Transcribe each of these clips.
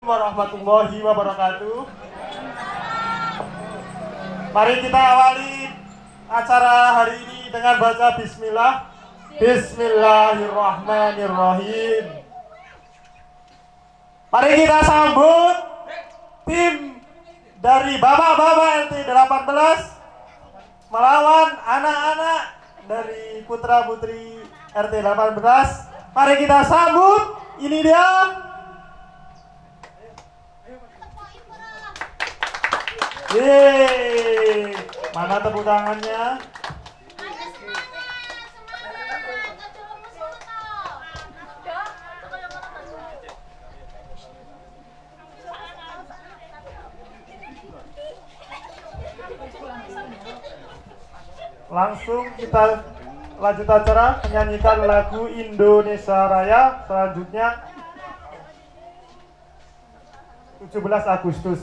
warahmatullahi wabarakatuh. Mari kita awali acara hari ini dengan baca bismillah. Bismillahirrahmanirrahim. Mari kita sambut tim dari bapak-bapak RT 18 melawan anak-anak dari putra-putri RT 18. Mari kita sambut. Ini dia. Yeay, mana tepuk tangannya? Langsung kita lanjut acara menyanyikan lagu Indonesia Raya. Selanjutnya 17 Agustus.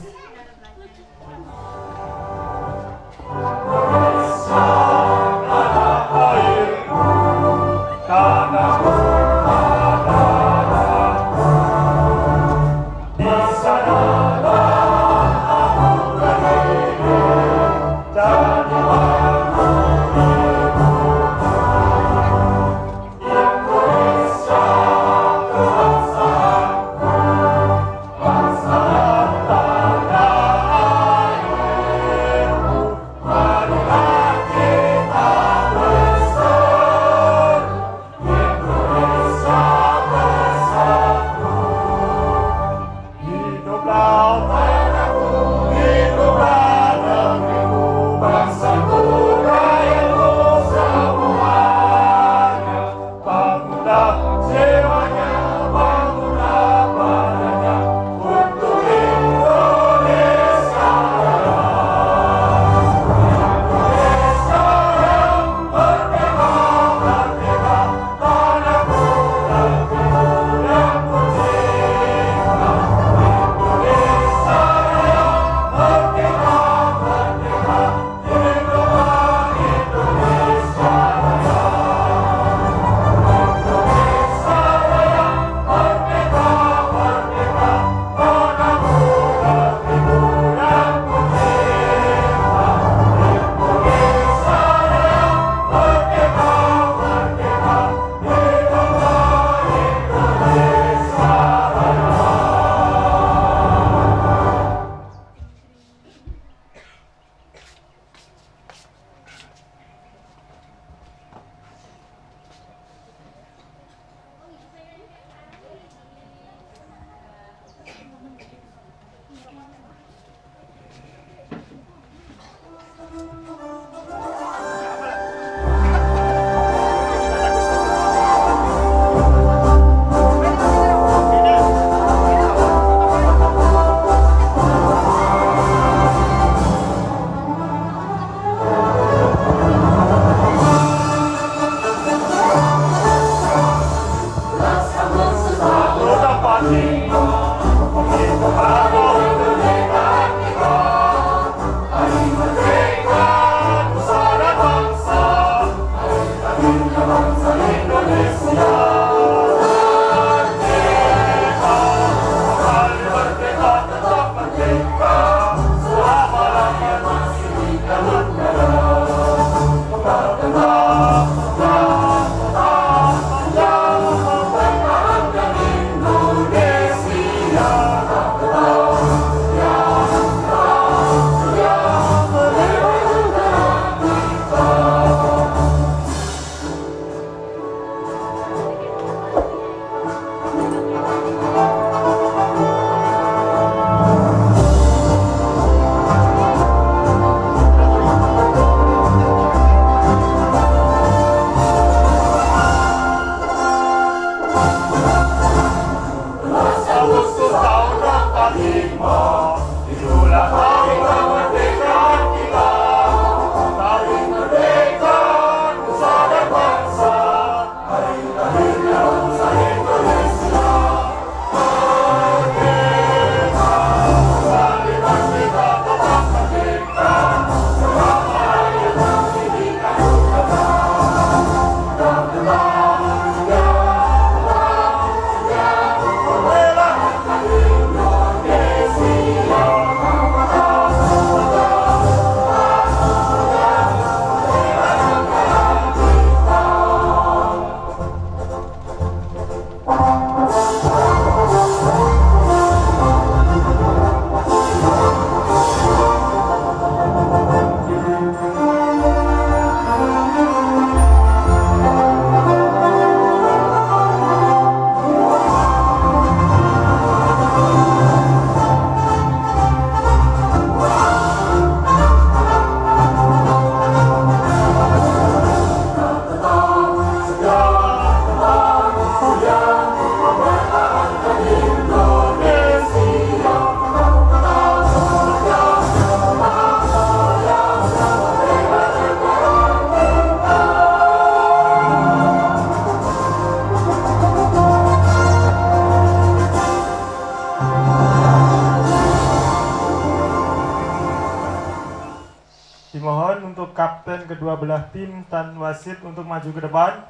dimohon untuk kapten kedua belah tim dan wasit untuk maju ke depan.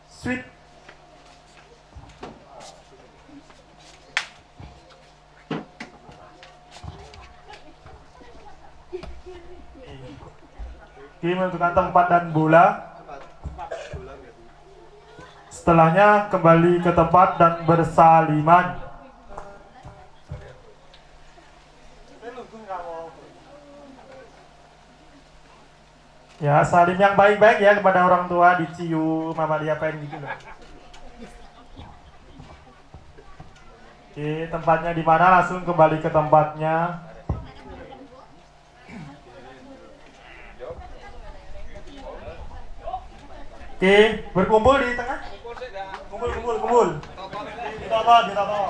Sweet. Oke, menentukan tempat dan bola. Setelahnya kembali ke tempat dan bersaliman. Ya, salim yang baik-baik ya kepada orang tua, dicium apa diapain gitu loh. Oke, tempatnya di mana? Langsung kembali ke tempatnya. Oke, berkumpul di tengah. Kumpul. Ditoto.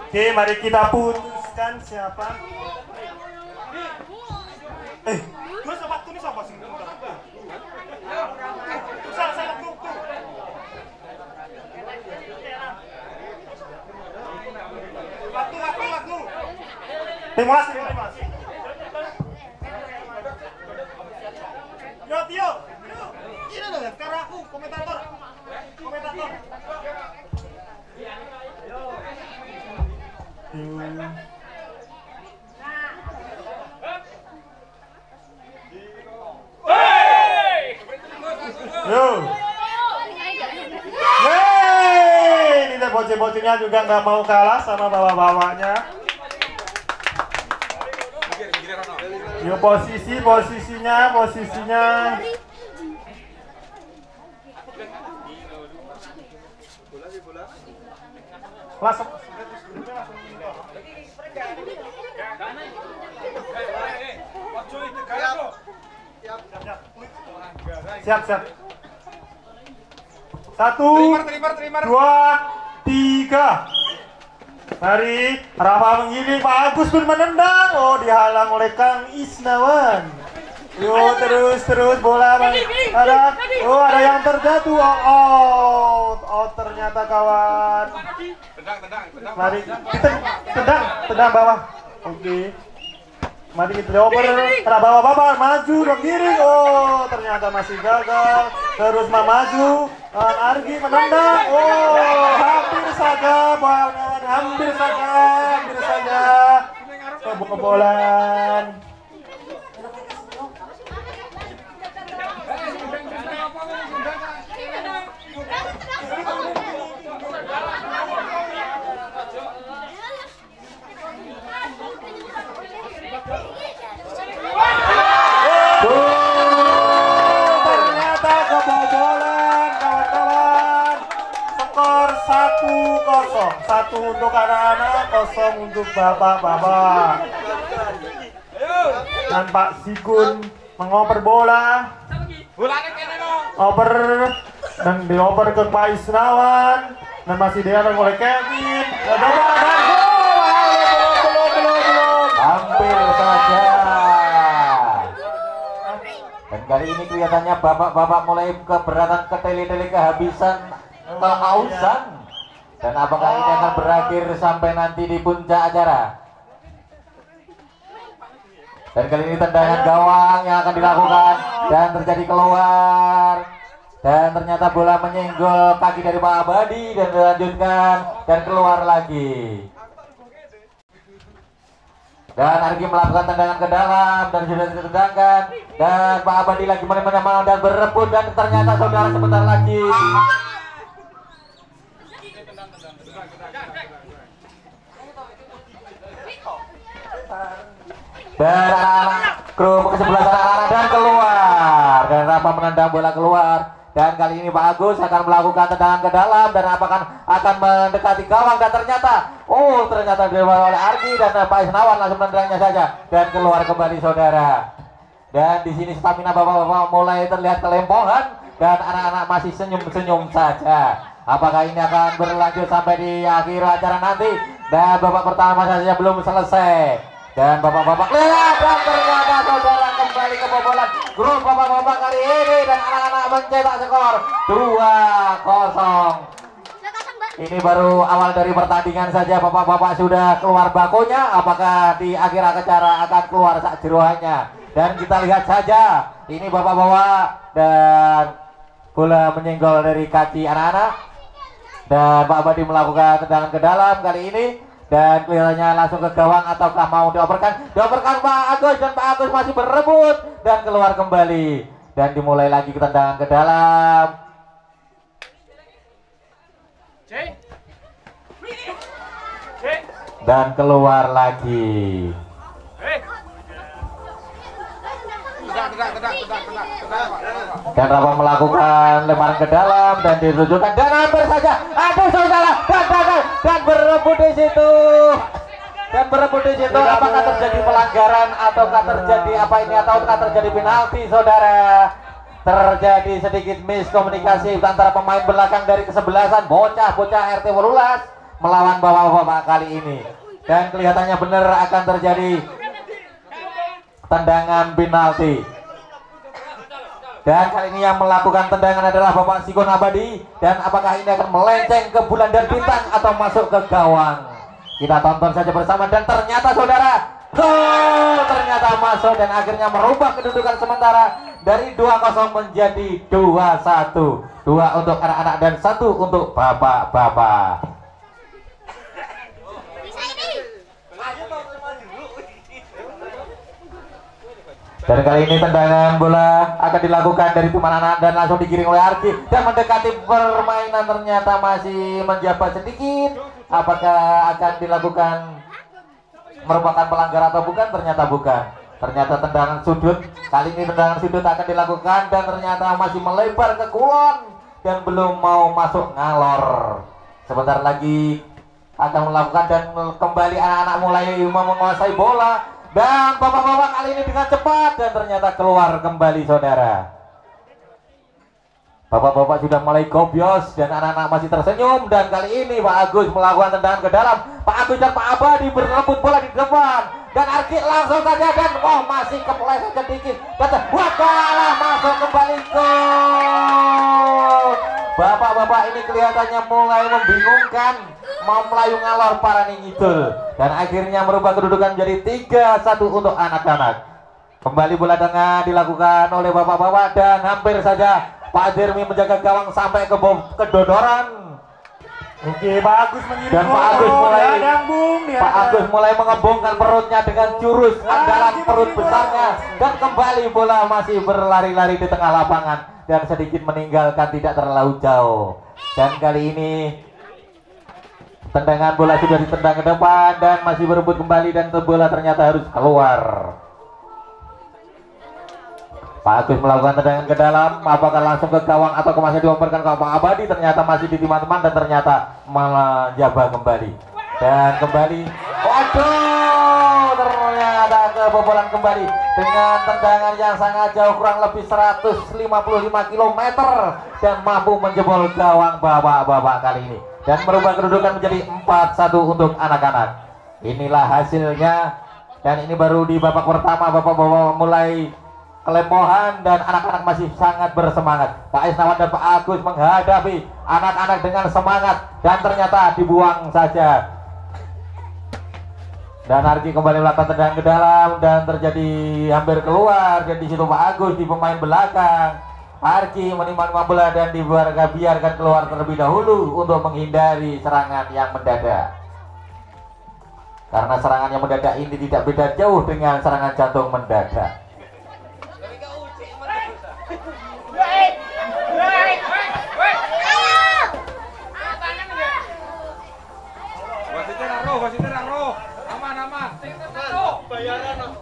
Oke, mari kita putuskan siapa. Gue sama waktu ini sama sih. Waktu. Timulas. Tio. Ini loh, sekarang aku komentator. Yo. Yeay, ini bocil-bocilnya juga nggak mau kalah sama bawa-bawanya. Yo, posisinya. Langsung. Siap. 1, 2, 3. Mari Rafa menggiring, Pak Agus pun menendang. Oh, dihalang oleh Kang Isnawan. Yo, terus bola ada. Oh, ada yang terjatuh. Oh, ternyata kawan. Mari kita tendang bawah. Oke. Mari kita dioper. Ada bawa maju menggiring. Oh, ternyata masih gagal. Terus maju. Argi menendang. Oh, hampir saja kawan. Hampir saja. Kebobolan. Ternyata kebobolan kawan-kawan. Skor 1-0. 1 untuk anak-anak, 0 untuk bapak-bapak. Dan Pak Sigun mengoper bola. Oper dan dioper ke Pak Isnawan dan masih diatur oleh Kevin. Belum. Hampir saja. Dan kali ini kelihatannya bapak-bapak mulai keberatan, ketele-tele, kehabisan, kehausan. Dan apakah ini akan berakhir sampai nanti di puncak acara? Dan kali ini tendangan gawang yang akan dilakukan dan terjadi keluar. Dan ternyata bola menyenggol kaki dari Pak Abadi dan dilanjutkan dan keluar lagi. Dan Argi melakukan tendangan ke dalam dan sudah ditendangkan. Dan Pak Abadi lagi menemani dan berebut dan ternyata saudara sebentar lagi. Dan anak-anak kru kesebelasan anak-anak dan keluar. Dan Rafa menendang bola keluar. Dan kali ini Pak Agus akan melakukan tendangan ke dalam dan akan mendekati gawang dan ternyata dilawan oleh Argi dan Pak Isnawan langsung menendangnya saja dan keluar kembali saudara. Dan di sini stamina bapak-bapak mulai terlihat kelempohan dan anak-anak masih senyum-senyum saja. Apakah ini akan berlanjut sampai di akhir acara nanti? Dan babak pertama saja belum selesai. Dan bapak-bapak lihat dan ternyata saudara kembali kebobolan grup bapak-bapak kali ini dan anak-anak mencetak skor 2-0. Ini baru awal dari pertandingan saja, bapak-bapak sudah keluar bakonya. Apakah di akhir acara akan keluar sak jeroannya? Dan kita lihat saja, ini bapak-bapak dan bola menyenggol dari kaki anak-anak. Dan Pak Abadi melakukan tendangan ke dalam kali ini. Dan kelihatannya langsung ke gawang ataukah mau dioperkan? Dioperkan Pak Agus, dan Pak Agus masih berebut dan keluar kembali. Dan dimulai lagi tendangan ke dalam. Dan keluar lagi. Dan Rafa melakukan lemparan ke dalam dan ditujukan dan hampir saja. Aduh saudara, dan berebut di situ. Dan berebut di situ. Apakah terjadi pelanggaran ataukah terjadi apa ini ataukah terjadi penalti saudara? Terjadi sedikit miskomunikasi antara pemain belakang dari kesebelasan bocah-bocah RT Walulas melawan bapak-bapak kali ini. Dan kelihatannya benar akan terjadi tendangan penalti. Dan kali ini yang melakukan tendangan adalah Bapak Sikon Abadi. Dan apakah ini akan melenceng ke bulan dan bintang atau masuk ke gawang? Kita tonton saja bersama. Dan ternyata saudara, gol ternyata masuk dan akhirnya merubah kedudukan sementara dari 2-0 menjadi 2-1. 2 untuk anak-anak dan 1 untuk bapak-bapak. Dan kali ini tendangan bola akan dilakukan dari tim anak-anak dan langsung digiring oleh Arki dan mendekati permainan, ternyata masih menjabat sedikit. Apakah akan dilakukan merupakan pelanggaran atau bukan? Ternyata bukan. Ternyata tendangan sudut. Kali ini tendangan sudut akan dilakukan dan ternyata masih melebar ke kulon dan belum mau masuk ngalor. Sebentar lagi akan melakukan dan kembali anak-anak mulai menguasai bola. Dan bapak-bapak kali ini dengan cepat dan ternyata keluar kembali saudara. Bapak-bapak sudah mulai gobios dan anak-anak masih tersenyum. Dan kali ini Pak Agus melakukan tendangan ke dalam. Pak Agus dan Pak Abadi berebut bola di depan. Dan Arki langsung saja dan masih kepleset sedikit. Dan wakalah masuk kembali gol. Bapak-bapak ini kelihatannya mulai membingungkan, mau melayu ngalor para ningidul. Dan akhirnya merubah kedudukan menjadi 3-1 untuk anak-anak. Kembali bola tengah dilakukan oleh bapak-bapak dan hampir saja Pak Jermi menjaga gawang sampai ke kedodoran. Oke, Pak Agus mengirim dan Pak Agus mulai mengebungkan perutnya dengan jurus andalan perut besarnya. Dan kembali bola masih berlari-lari di tengah lapangan dan sedikit meninggalkan, tidak terlalu jauh. Dan kali ini tendangan bola sudah ditendang ke depan dan masih berebut kembali dan bola ternyata harus keluar. Pak Agus melakukan tendangan ke dalam, apakah langsung ke gawang atau masih dioperkan ke Pak Abadi? Ternyata masih di teman-teman dan ternyata menjabah kembali. Dan kembali, waduh, ternyata kebobolan kembali dengan tendangan yang sangat jauh, kurang lebih 155 km dan mampu menjebol gawang bapak-bapak kali ini. Dan merubah kedudukan menjadi 4-1 untuk anak-anak. Inilah hasilnya. Dan ini baru di babak pertama, bapak-bapak mulai kelepohan dan anak-anak masih sangat bersemangat. Pak Isnawan dan Pak Agus menghadapi anak-anak dengan semangat dan ternyata dibuang saja. Dan Arki kembali melakukan tendangan ke dalam dan terjadi hampir keluar. Dan di situ Pak Agus di pemain belakang. Arki menimang bola dan biarkan keluar terlebih dahulu untuk menghindari serangan yang mendadak. Karena serangan yang mendadak ini tidak beda jauh dengan serangan jantung mendadak.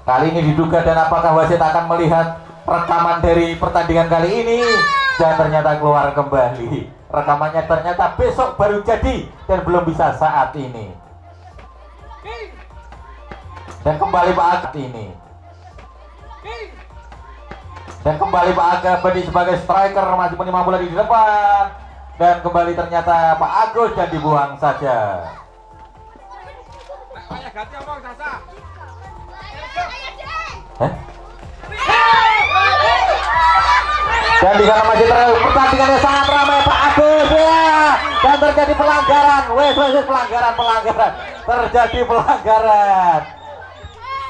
Kali ini diduga dan apakah wasit akan melihat rekaman dari pertandingan kali ini dan ternyata keluar kembali. Rekamannya ternyata besok baru jadi dan belum bisa saat ini. Dan kembali Pak Abadi Dan kembali Pak Abadi sebagai striker masih menimang bola di depan. Dan kembali ternyata Pak Agus dan dibuang saja. Dan di sana masih pertandingannya sangat ramai Pak Agus ya. Dan terjadi pelanggaran. Pelanggaran. Terjadi pelanggaran.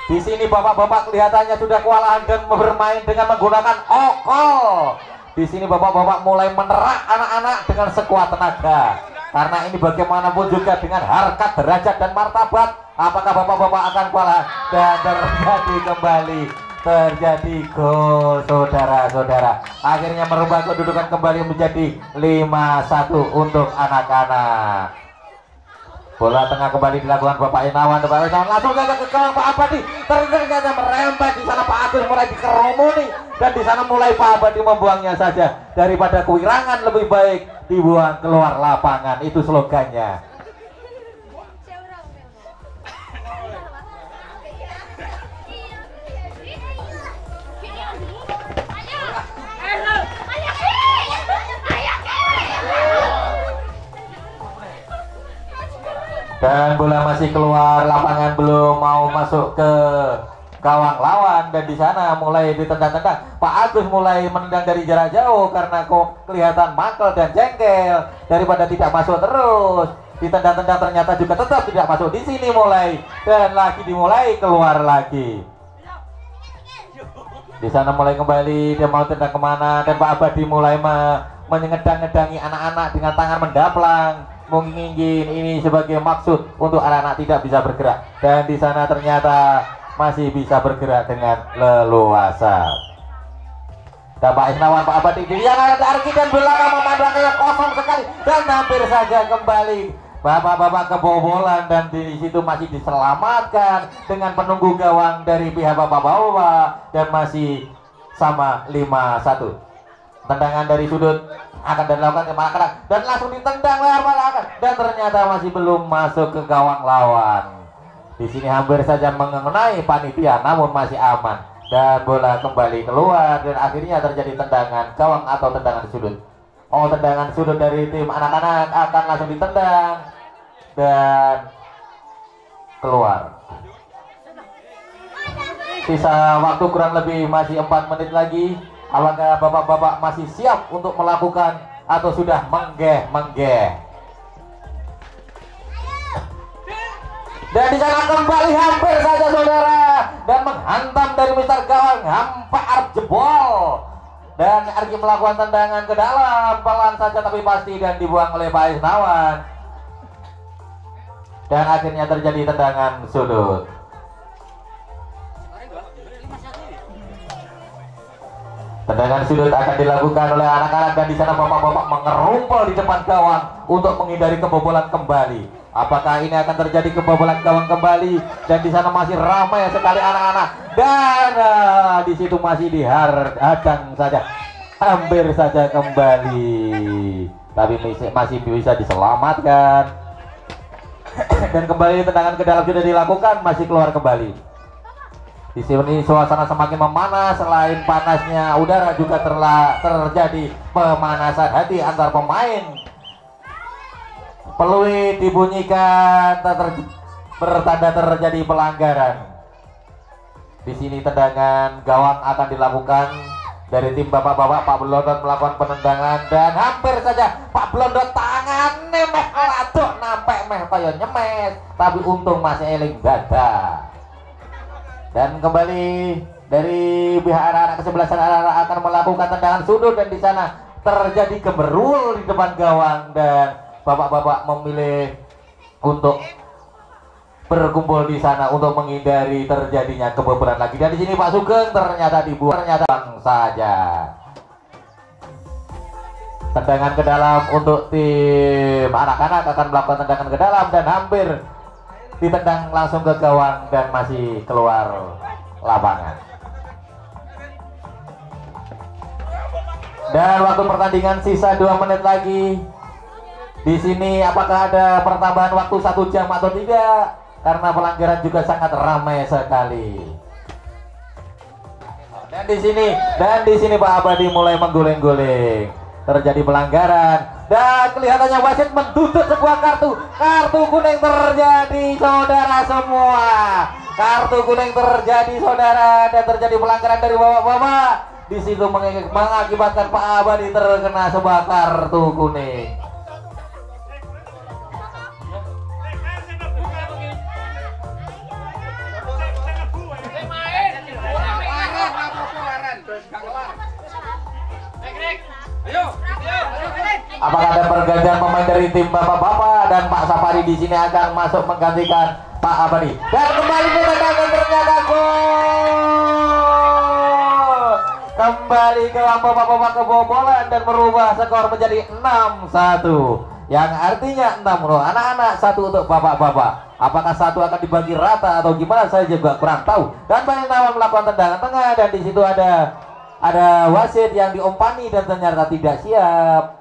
Di sini bapak-bapak kelihatannya sudah kewalahan dan bermain dengan menggunakan okol. Di sini bapak-bapak mulai menerak anak-anak dengan sekuat tenaga. Karena ini bagaimanapun juga dengan harkat, derajat dan martabat. Apakah bapak-bapak akan kewalahan? Dan terjadi gol saudara-saudara. Akhirnya merubah kedudukan kembali menjadi 5-1 untuk anak-anak. Bola tengah kembali dilakukan Bapak Inawan. Langsung saja ke gawang Pak Abadi. Ternyata merembet di sana Pak Agus mulai dikerumuni dan di sana mulai Pak Abadi membuangnya saja. Daripada kewirangan lebih baik dibuang keluar lapangan. Itu slogannya. Dan bola masih keluar lapangan, belum mau masuk ke gawang lawan. Dan di sana mulai ditendang-tendang. Pak Agus mulai menendang dari jarak jauh karena kok kelihatan mangkel dan jengkel. Daripada tidak masuk terus, ditendang-tendang ternyata juga tetap tidak masuk. Di sini mulai dan lagi dimulai keluar lagi. Di sana mulai kembali, dia mau tendang kemana, dan Pak Abadi mulai menyengedang-ngedangi anak-anak dengan tangan mendaplang. Mungkin ini sebagai maksud untuk anak-anak tidak bisa bergerak, dan di sana ternyata masih bisa bergerak dengan leluasa. Dan Pak Isnawan, Pak Abadi yang ada Arki dan belakang memandangnya kosong sekali dan hampir saja kembali bapak-bapak kebobolan, dan di situ masih diselamatkan dengan penunggu gawang dari pihak bapak-bapak dan masih sama 5-1. Tendangan dari sudut akan dilakukan ke Makarak dan langsung ditendang lebar Makarak dan ternyata masih belum masuk ke gawang lawan. Di sini hampir saja mengenai panitia namun masih aman dan bola kembali keluar dan akhirnya terjadi tendangan gawang atau tendangan sudut. Tendangan sudut dari tim anak-anak akan langsung ditendang dan keluar. Sisa waktu kurang lebih masih 4 menit lagi. Apakah bapak-bapak masih siap untuk melakukan atau sudah menggeh? Dan di sana kembali hampir saja saudara dan menghantam dari Mister Gawang hampir jebol. Dan Arki melakukan tendangan ke dalam pelan saja tapi pasti dan dibuang oleh Pak Isnawan. Dan akhirnya terjadi tendangan sudut. Tendangan sudut akan dilakukan oleh anak-anak dan di sana bapak-bapak mengerumpul di depan gawang untuk menghindari kebobolan kembali. Apakah ini akan terjadi kebobolan gawang kembali? Dan di sana masih ramai sekali anak-anak dan di situ masih dihadang saja, hampir saja kembali, tapi masih bisa diselamatkan. Dan kembali tendangan ke dalam sudah dilakukan, masih keluar kembali. Di sini suasana semakin memanas, selain panasnya udara juga terjadi pemanasan hati antar pemain. Peluit dibunyikan, bertanda terjadi pelanggaran. Di sini tendangan gawang akan dilakukan dari tim bapak-bapak. Pak Blondot melakukan penendangan dan hampir saja Pak Blondot tangannya meh laduk nampek meh kaya nyemes, tapi untung masih eling dada. Dan kembali dari pihak anak-anak kesebelasan anak-anak akan melakukan tendangan sudut dan di sana terjadi gemerul di depan gawang dan bapak-bapak memilih untuk berkumpul di sana untuk menghindari terjadinya kebobolan lagi. Dan di sini Pak Sugeng ternyata dibuang saja. Tendangan ke dalam untuk tim anak-anak akan melakukan tendangan ke dalam dan hampir ditendang langsung ke gawang dan masih keluar lapangan. Dan waktu pertandingan sisa 2 menit lagi. Di sini apakah ada pertambahan waktu 1 jam atau tidak? Karena pelanggaran juga sangat ramai sekali. Dan di sini Pak Abadi mulai mengguling-guling. Terjadi pelanggaran dan kelihatannya wasit menduduk sebuah kartu kuning terjadi saudara semua. Kartu kuning terjadi saudara dan terjadi pelanggaran dari bapak-bapak di situ mengakibatkan Pak Abadi terkena sebuah kartu kuning. Apakah ada pergantian pemain dari tim bapak-bapak dan Pak Safari di sini akan masuk menggantikan Pak Abadi dan kembali menendangkan ternyata gol. Kembali ke bapak-bapak kebobolan dan merubah skor menjadi 6-1 yang artinya 6 loh anak-anak, 1 untuk bapak-bapak. Apakah 1 akan dibagi rata atau gimana saya juga kurang tahu. Dan Pak Nawan melakukan tendangan tengah dan di situ ada wasit yang diompani dan ternyata tidak siap.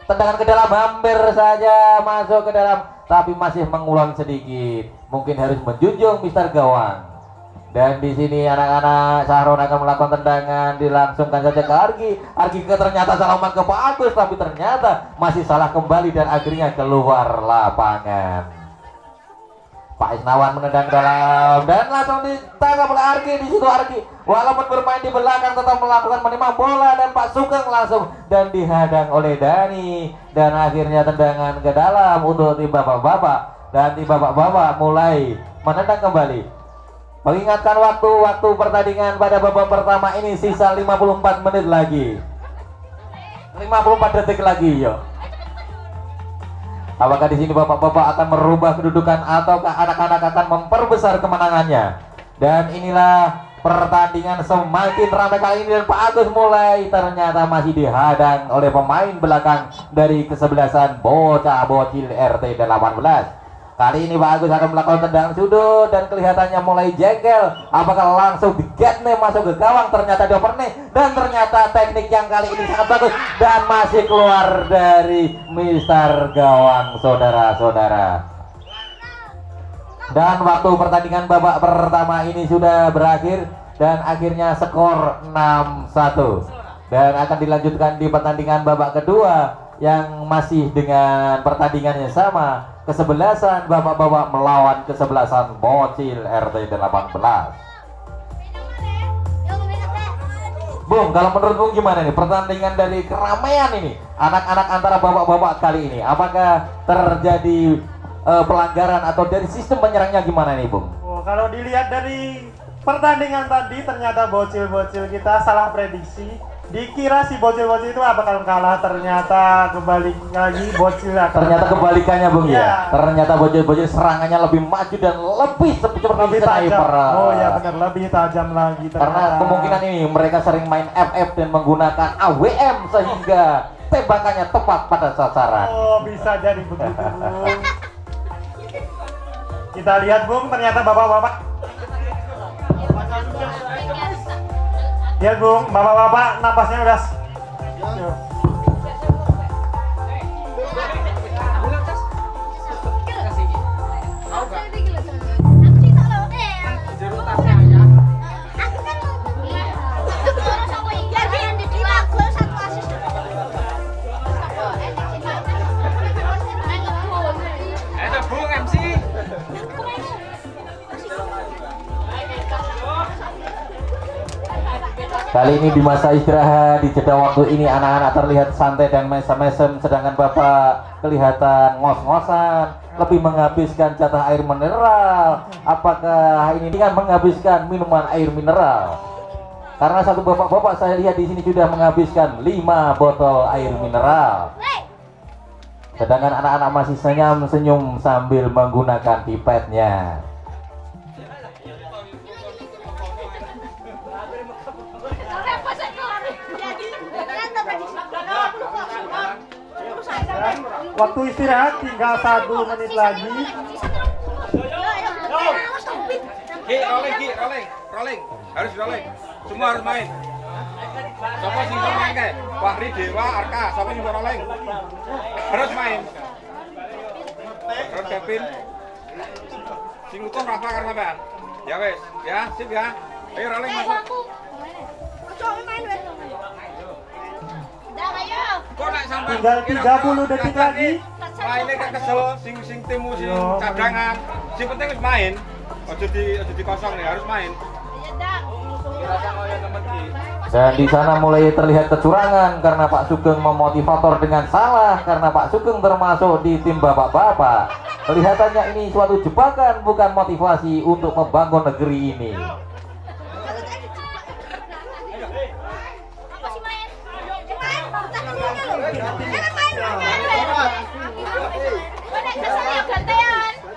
Tendangan ke dalam hampir saja masuk ke dalam, tapi masih mengulang sedikit. Mungkin harus menjunjung Mister Gawang. Dan di sini anak-anak Sahron akan melakukan tendangan, dilangsungkan saja ke Argi. Argi ternyata salah umpan ke Pak Agus, tapi ternyata masih salah kembali dan akhirnya keluar lapangan. Pak Isnawan menendang dalam dan langsung ditangkap oleh Argi. Di situ Argi walaupun bermain di belakang tetap melakukan menimang bola dan Pak Sugeng langsung dan dihadang oleh Dani dan akhirnya tendangan ke dalam untuk tim bapak-bapak dan tim bapak-bapak mulai menendang kembali. Mengingatkan waktu pertandingan pada babak pertama ini sisa 54 menit lagi. 54 detik lagi, yuk. Apakah di sini bapak-bapak akan merubah kedudukan ataukah anak-anak akan memperbesar kemenangannya? Dan inilah pertandingan semakin ramai kali ini dan Pak Agus mulai ternyata masih dihadang oleh pemain belakang dari kesebelasan bocah bocil RT 18. Kali ini Pak Agus akan melakukan tendangan sudut dan kelihatannya mulai jengkel. Apakah langsung digetne masuk ke gawang? Ternyata dioper nih dan ternyata teknik yang kali ini sangat bagus dan masih keluar dari Mister Gawang, saudara-saudara. Dan waktu pertandingan babak pertama ini sudah berakhir dan akhirnya skor 6-1 dan akan dilanjutkan di pertandingan babak kedua yang masih dengan pertandingan yang sama. Kesebelasan bapak-bapak melawan kesebelasan bocil RT 18. Bung, kalau menurut Bung gimana nih pertandingan dari keramaian ini anak-anak antara bapak-bapak kali ini? Apakah terjadi pelanggaran atau dari sistem penyerangnya gimana nih Bung? Oh, kalau dilihat dari pertandingan tadi ternyata bocil-bocil kita salah prediksi. Dikira si bocil-bocil itu bakal kalah, ternyata kembali lagi bocil ternyata kebalikannya Bung ya. Ternyata bocil-bocil serangannya lebih maju dan lebih seperti tajam. Oh ya benar, lebih tajam lagi ternyata. Karena kemungkinan ini mereka sering main FF dan menggunakan AWM sehingga tembakannya tepat pada sasaran. Oh bisa jadi begitu. Kita lihat Bung, ternyata bapak-bapak. Ya Bung, bapak-bapak napasnya udah. Kali ini di masa istirahat, di jeda waktu ini anak-anak terlihat santai dan mesem-mesem, sedangkan bapak kelihatan ngos-ngosan, lebih menghabiskan jatah air mineral. Apakah ini kan menghabiskan minuman air mineral? Karena satu bapak-bapak saya lihat di sini sudah menghabiskan 5 botol air mineral. Sedangkan anak-anak masih senyum-senyum sambil menggunakan pipetnya. Waktu istirahat tinggal 1 menit lagi. Rolling, harus rolling. Semua harus main. Siapa sih yang main kayak Fahri, Dewa, Arka, siapa yang rolling? Harus main. Harus Kevin. Sing utuh Rafa kan sampean. Ya wes, ya, sip ya. Ayo rolling masuk. Tinggal 30 detik lagi. Mainnya kan kesel, sing timu sing cadangan. Sing penting harus main. Ojo di kosong nih, harus main. Dan di sana mulai terlihat kecurangan karena Pak Sugeng memotivator dengan salah karena Pak Sugeng termasuk di tim bapak-bapak. Kelihatannya ini suatu jebakan bukan motivasi untuk membangun negeri ini.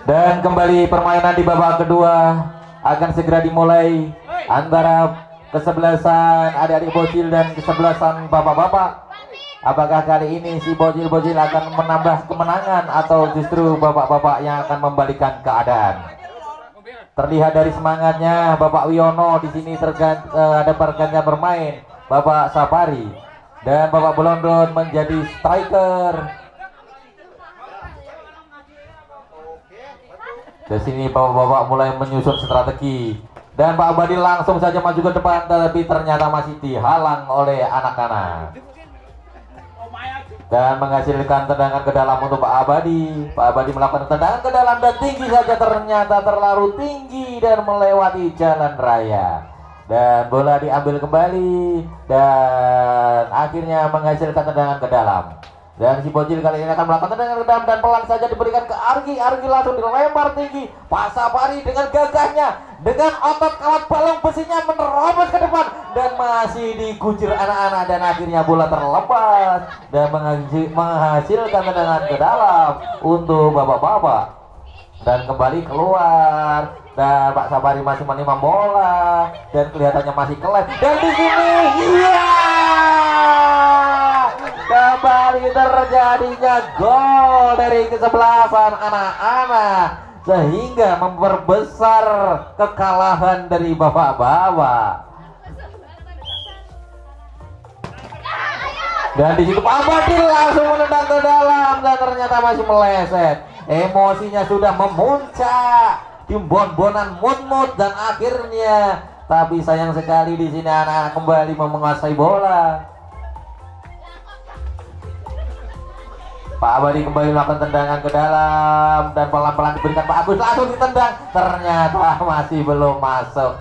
Dan kembali permainan di babak kedua akan segera dimulai antara kesebelasan adik-adik bocil dan kesebelasan bapak-bapak. Apakah kali ini si bocil-bocil akan menambah kemenangan atau justru bapak-bapak yang akan membalikan keadaan? Terlihat dari semangatnya Bapak Wiono di sini ada pergantian bermain Bapak Sapari dan Bapak Belondon menjadi striker. Di sini bapak-bapak mulai menyusun strategi dan Pak Abadi langsung saja maju ke depan, tapi ternyata masih dihalang oleh anak-anak dan menghasilkan tendangan ke dalam untuk Pak Abadi. Pak Abadi melakukan tendangan ke dalam dan tinggi saja, ternyata terlalu tinggi dan melewati jalan raya dan bola diambil kembali dan akhirnya menghasilkan tendangan ke dalam. Dan si bocil kali ini akan melakukan tendangan ke dalam dan pelan saja diberikan ke Argi. Argi langsung dilempar tinggi. Pak Sapari dengan gagahnya, dengan otot kawat balong besinya menerobos ke depan dan masih dikucir anak-anak dan akhirnya bola terlepas dan menghasilkan tendangan ke dalam untuk bapak-bapak dan kembali keluar. Dan Pak Sapari masih menimang bola dan kelihatannya masih kelep. Dan di sini, kembali terjadinya gol dari kesebelasan anak-anak sehingga memperbesar kekalahan dari bapak-bapak. Dan di situ Pak Abadi langsung menendang ke dalam dan ternyata masih meleset. Emosinya sudah memuncak, timbon-bonan mut-mut dan akhirnya, tapi sayang sekali di sini anak-anak kembali menguasai bola. Pak Abadi kembali melakukan tendangan ke dalam dan pelan-pelan diberikan Pak Agus, langsung ditendang, ternyata masih belum masuk.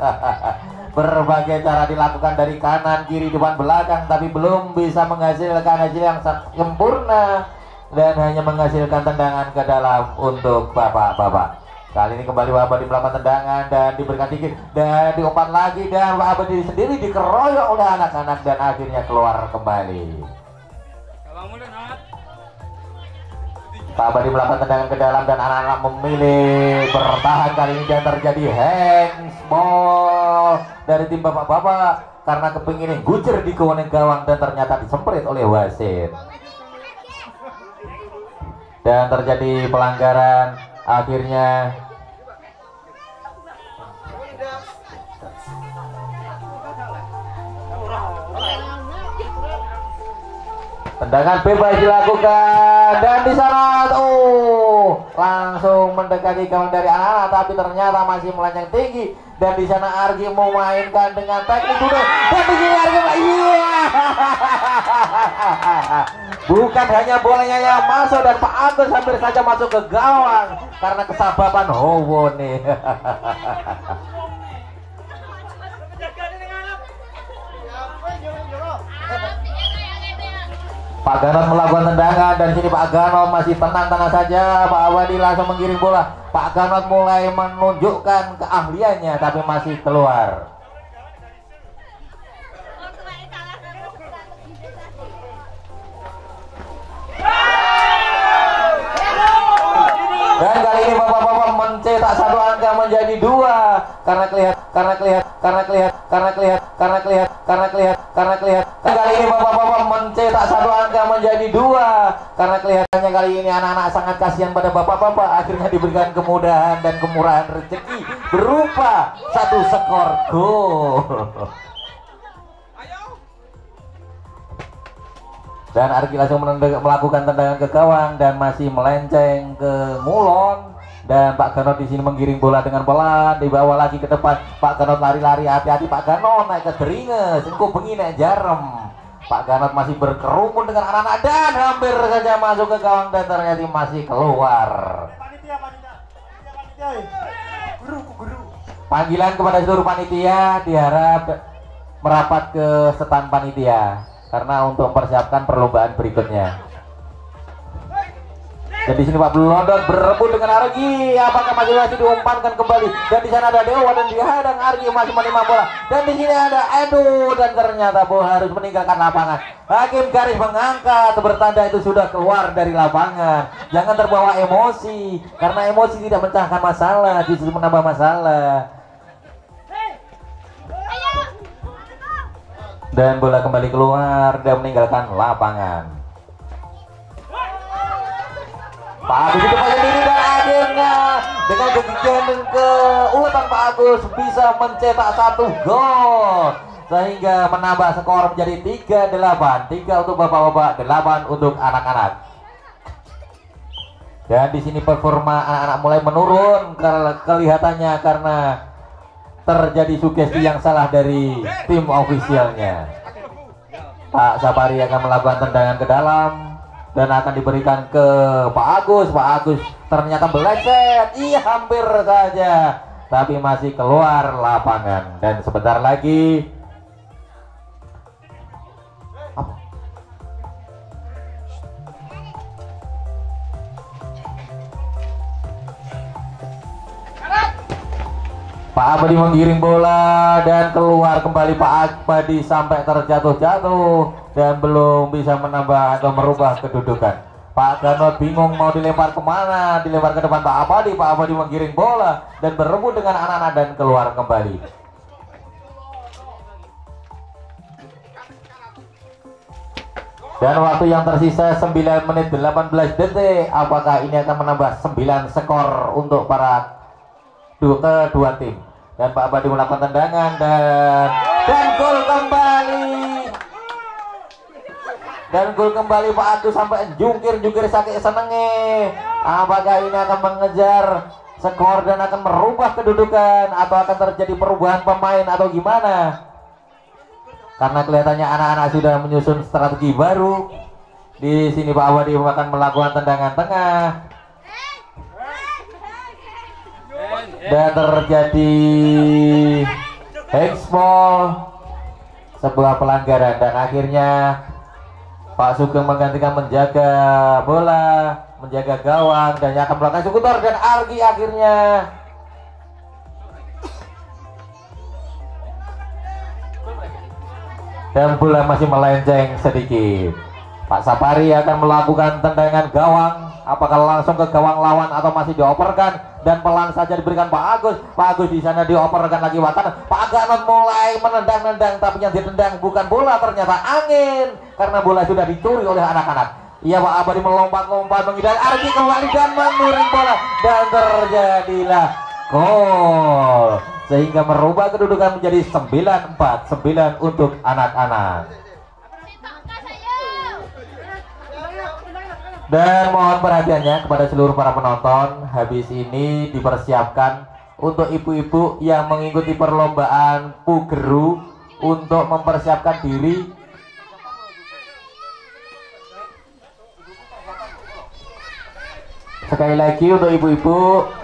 Berbagai cara dilakukan dari kanan, kiri, depan, belakang, tapi belum bisa menghasilkan hasil yang sempurna dan hanya menghasilkan tendangan ke dalam untuk bapak-bapak. Kali ini kembali Pak Abadi melakukan tendangan dan diberikan dikit dan diumpan lagi dan Pak Abadi sendiri dikeroyok oleh anak-anak dan akhirnya keluar kembali. Pak Abadi melakukan tendangan ke dalam dan anak-anak memilih bertahan. Kali ini dan terjadi handsball dari tim bapak-bapak karena kepingin gucer di kewenang gawang dan ternyata disemprit oleh wasit dan terjadi pelanggaran. Akhirnya tendangan bebas dilakukan dan di sana langsung mendekati gawang dari anak-anak, tapi ternyata masih melenceng tinggi dan di sana Argi memainkan dengan teknik kuda dan di sini Argi bukan hanya bolanya yang masuk dan Pak Agus hampir saja masuk ke gawang karena kesababan Howo nih. Pak Gatot melakukan tendangan dan sini Pak Gatot masih tenang-tenang saja. Pak Abadi langsung mengirim bola. Pak Gatot mulai menunjukkan keahliannya tapi masih keluar. Dan kali ini bapak-bapak mencetak satu angka menjadi dua karena kelihatan kali ini bapak-bapak mencetak satu angka menjadi dua karena kelihatannya kali ini anak-anak sangat kasihan pada bapak-bapak. Akhirnya diberikan kemudahan dan kemurahan rezeki berupa satu skor gol. Dan Argi langsung melakukan tendangan ke gawang dan masih melenceng ke ngulon. Dan Pak Ganot di sini menggiring bola dengan pelan, dibawa lagi ke depan. Pak Ganot lari-lari, hati-hati Pak Ganot naik ke deringes, engkau bengi naik jarem. Pak Ganot masih berkerumun dengan anak-anak dan hampir saja masuk ke gawang dan ternyata masih keluar. Panggilan kepada seluruh panitia diharap merapat ke stand panitia karena untuk mempersiapkan perlombaan berikutnya. Dan di sini Pak Blue London berebut dengan Argi, apakah masih diumpankan kembali? Dan di sana ada Dewa dan dihadang Argi masih menerima bola. Dan di sini ada Edu dan ternyata bola harus meninggalkan lapangan. Hakim garis mengangkat bertanda itu sudah keluar dari lapangan. Jangan terbawa emosi karena emosi tidak mencahkan masalah, justru menambah masalah. Dan bola kembali keluar dan meninggalkan lapangan. Pak Agus itu pakai diri dan akhirnya dengan kegigihan dan keuletan Pak Agus bisa mencetak 1 gol sehingga menambah skor menjadi 3-8. 3 untuk bapak-bapak, 8 untuk anak-anak. Dan di sini performa anak-anak mulai menurun kelihatannya karena terjadi sugesti yang salah dari tim ofisialnya. Pak Sapari akan melakukan tendangan ke dalam dan akan diberikan ke Pak Agus. Pak Agus ternyata meleset, iya hampir saja, tapi masih keluar lapangan. Dan sebentar lagi Pak Abadi menggiring bola dan keluar kembali Pak Abadi sampai terjatuh-jatuh dan belum bisa menambah atau merubah kedudukan. Pak Ganot bingung mau dilempar kemana, dilempar ke depan Pak Abadi. Pak Abadi menggiring bola dan berebut dengan anak-anak dan keluar kembali. Dan waktu yang tersisa 9 menit 18 detik. Apakah ini akan menambah 9 skor untuk para kedua tim? Dan Pak Abadi melakukan tendangan dan gol kembali. Dan gol kembali Pak Agus sampai jungkir sakit senenge. Apakah ini akan mengejar skor dan akan merubah kedudukan atau akan terjadi perubahan pemain atau gimana? Karena kelihatannya anak-anak sudah menyusun strategi baru. Di sini Pak Abadi akan melakukan tendangan tengah. Dan terjadi handsball, sebuah pelanggaran, dan akhirnya Pak Sugeng menggantikan menjaga bola, menjaga gawang, dan akan melakukan eksekutor. Dan Argi akhirnya dan bola masih melenceng sedikit. Pak Sapari akan melakukan tendangan gawang. Apakah langsung ke gawang lawan atau masih dioperkan? Dan pelan saja diberikan Pak Agus. Pak Agus di sana dioperkan lagi Watan. Pak Ganon mulai menendang-nendang, tapi yang ditendang bukan bola, ternyata angin karena bola sudah dicuri oleh anak-anak. Iya, Pak Abadi melompat-lompat menghindari Argi kembali dan menguring bola dan terjadilah gol sehingga merubah kedudukan menjadi 9-4, 9 untuk anak-anak. Dan mohon perhatiannya kepada seluruh para penonton, habis ini dipersiapkan untuk ibu-ibu yang mengikuti perlombaan Pugeru untuk mempersiapkan diri sekali lagi. Untuk ibu-ibu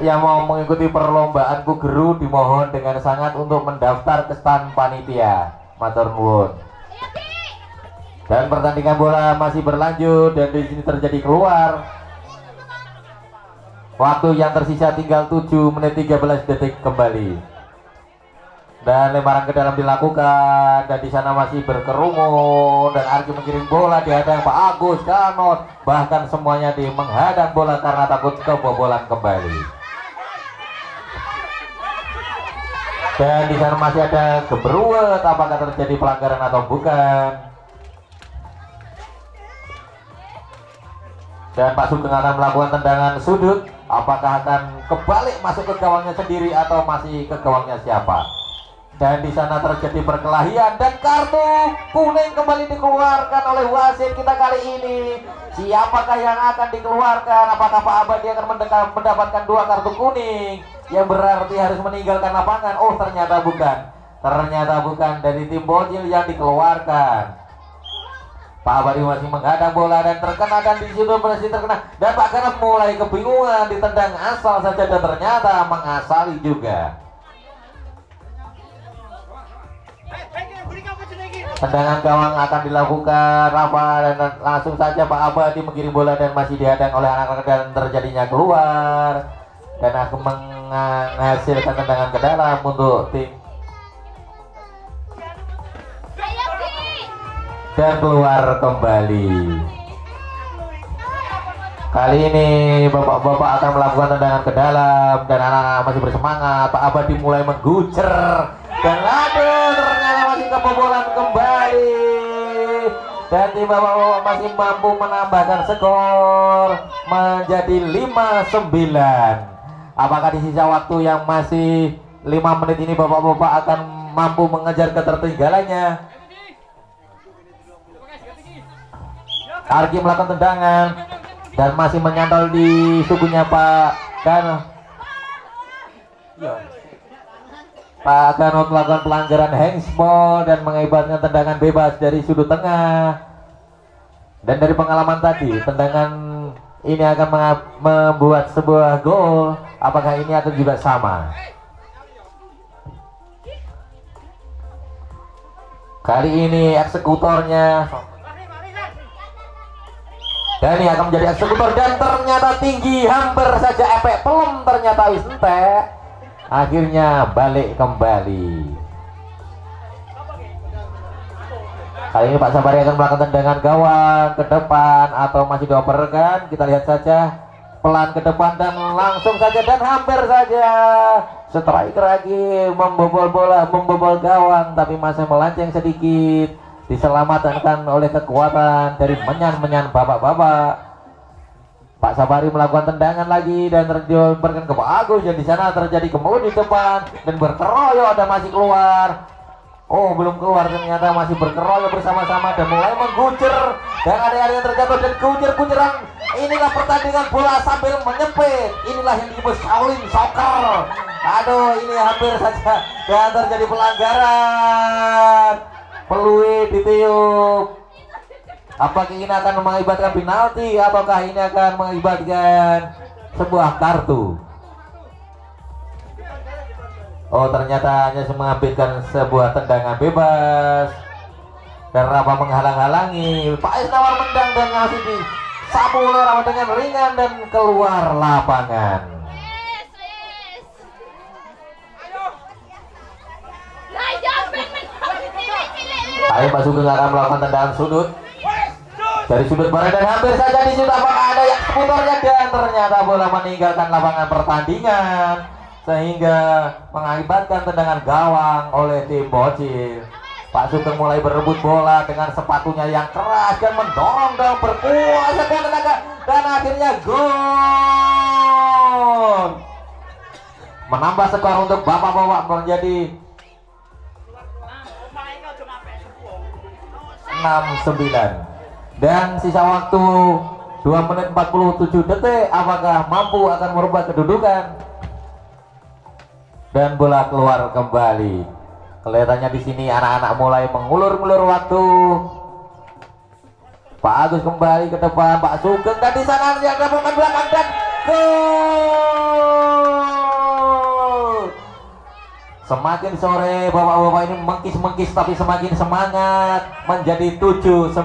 yang mau mengikuti perlombaan Pugeru dimohon dengan sangat untuk mendaftar ke stand panitia. Matur nuwun. Dan pertandingan bola masih berlanjut dan di sini terjadi keluar. Waktu yang tersisa tinggal 7 menit 13 detik kembali. Dan lemparan ke dalam dilakukan dan di sana masih berkerumun dan Argi mengirim bola dihadang Pak Agus, Ganot, bahkan semuanya menghadang bola karena takut kebobolan kembali. Dan di sana masih ada geberuet, apakah terjadi pelanggaran atau bukan? Dan Pak Sugeng akan melakukan tendangan sudut. Apakah akan kebalik masuk ke gawangnya sendiri atau masih ke gawangnya siapa? Dan di sana terjadi perkelahian dan kartu kuning kembali dikeluarkan oleh wasit kita kali ini. Siapakah yang akan dikeluarkan? Apakah Pak Abadi akan mendapatkan 2 kartu kuning yang berarti harus meninggalkan lapangan? Oh, ternyata bukan. Ternyata bukan, dari tim bocil yang dikeluarkan. Pak Abadi masih menghadang bola dan terkena, dan di situ masih terkena, dan Pak Ganot mulai kebingungan, ditendang asal saja dan ternyata mengasali juga. Tendangan gawang akan dilakukan Rafa dan langsung saja Pak Abadi mengirim bola dan masih dihadang oleh anak-anak dan terjadinya keluar dan akan menghasilkan tendangan ke dalam untuk tim dan keluar kembali. Kali ini bapak-bapak akan melakukan tendangan ke dalam dan anak-anak masih bersemangat. Pak Abadi mulai menggucer dan aduh ternyata masih kebobolan kembali dan tim bapak-bapak masih mampu menambahkan skor menjadi 5-9. Apakah di sisa waktu yang masih 5 menit ini bapak-bapak akan mampu mengejar ketertinggalannya? Arki melakukan tendangan dan masih menyantol di tubuhnya Pak Gano. Pak Gano melakukan pelanggaran handsball dan mengakibatkan tendangan bebas dari sudut tengah. Dan dari pengalaman tadi, tendangan ini akan membuat sebuah gol. Apakah ini akan juga sama? Kali ini eksekutornya dan ini akan menjadi eksekutor dan ternyata tinggi, hampir saja efek pelem, ternyata wis entek. Akhirnya balik kembali. Kali ini Pak Sabari akan melakukan tendangan gawang ke depan atau masih dioperkan. Kita lihat saja pelan ke depan dan langsung saja dan hampir saja striker lagi membobol bola, membobol gawang tapi masih melenceng sedikit. Diselamatkan oleh kekuatan dari menyan-menyan bapak-bapak. Pak Sabari melakukan tendangan lagi dan dioperkan ke Pak Agus dan di sana terjadi kemudian di depan dan berkeroyok dan masih keluar. Oh, belum keluar, ternyata masih berkeroyok bersama-sama dan mulai menggucer dan ada yang terjatuh dan kucer-kuceran. Inilah pertandingan bola sambil menyempit. Inilah yang disebut Shaolin Soccer. Aduh, ini hampir saja dan terjadi pelanggaran. Peluit ditiup. Apakah ini akan mengakibatkan penalti ataukah ini akan mengakibatkan sebuah kartu? Oh, ternyata hanya mengakibatkan sebuah tendangan bebas karena apa menghalang-halangi. Pak Isnawar mendang dan masih disapu oleh orang dengan ringan dan keluar lapangan. Ayo Pak Sugeng akan melakukan tendangan sudut dari sudut barat dan hampir saja di situ apakah ada yang seputarnya dan ternyata bola meninggalkan lapangan pertandingan sehingga mengakibatkan tendangan gawang oleh tim Bocil. Pak Sugeng mulai berebut bola dengan sepatunya yang keras dan mendorong dan berkuasa dan tenaga dan akhirnya gol. Menambah skor untuk bapak-bapak menjadi 6-9 dan sisa waktu 2 menit 47 detik. Apakah mampu akan merubah kedudukan dan bola keluar kembali. Kelihatannya di sini anak-anak mulai mengulur-ulur waktu. Pak Agus kembali ke depan, Pak Sugeng dan di sana dia gabungkan belakang dan gol. Semakin sore bapak-bapak ini mengkis-mengkis tapi semakin semangat menjadi 7-9.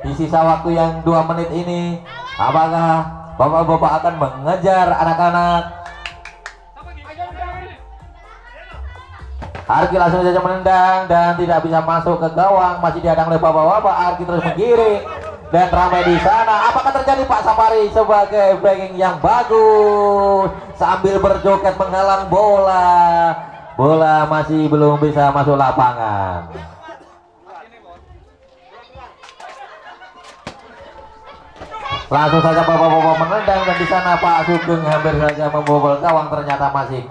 Di sisa waktu yang 2 menit ini apakah bapak-bapak akan mengejar anak-anak? Arki langsung saja menendang dan tidak bisa masuk ke gawang, masih dihadang oleh bapak-bapak. Arki terus menggiring dan ramai di sana. Apakah terjadi Pak Sapari sebagai backing yang bagus sambil berjoget menghalang bola? Bola masih belum bisa masuk lapangan. Langsung saja bapak-bapak menendang dan di sana Pak Sugeng hampir saja membobol gawang, ternyata masih